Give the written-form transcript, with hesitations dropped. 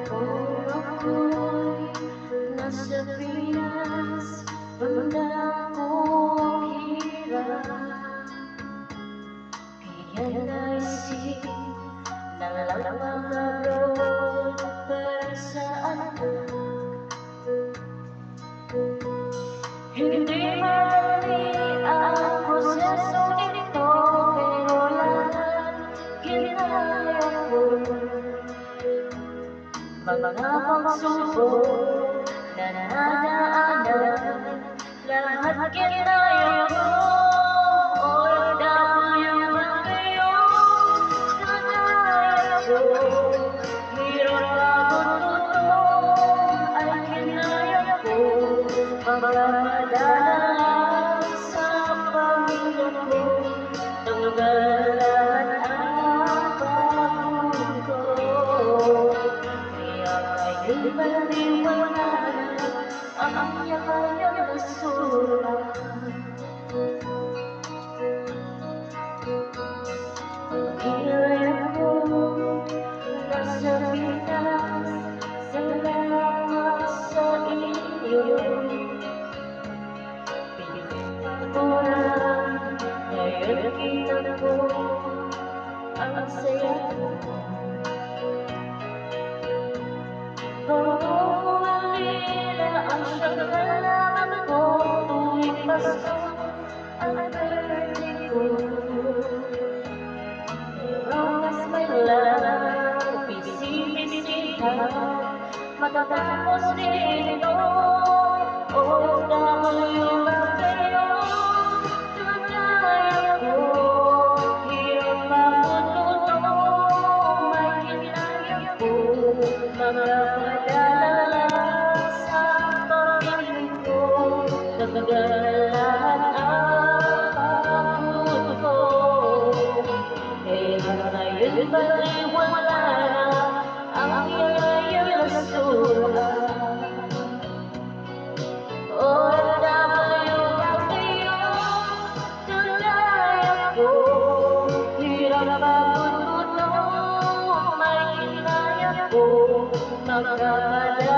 Kung ako'y nasa Pinas, ramdam ko ang hirap. Kaya naisip na lang mag-abroad para sa anak. Hindi madali ang proseso nito, pero lahat ginaya ko. Mga pagsubok na nadaanan, lahat ginaya ko. OFW man kayo, ginaya ko. Hirap pagod tutong ay ginaya ko. Pagpapadala sa pamilya ko, tanggal lahat ang pagod ko. Kaya ngayon maliwanag ang yakayang nasulat. Hirap ko nasa Pinas, salamat sa iyo. Ngayon kita ko ang saya ko. Alila ang siyang kalaman ko tuwing Pasko ang birthday ko. Pero mas may lang bisibisita matatapos din ito. OFW ba kayo? Ginaya ko. Hirap magluto, may ginaya ko. Magpapadala sa pamilya ko, nagdalahan ang pagod ko. Kaya ngayon maliwanag ang iyong nasulat. OFW ba kayo? Ginaya ko. Hirap pagod tutong, may ginaya ko. Magpapadala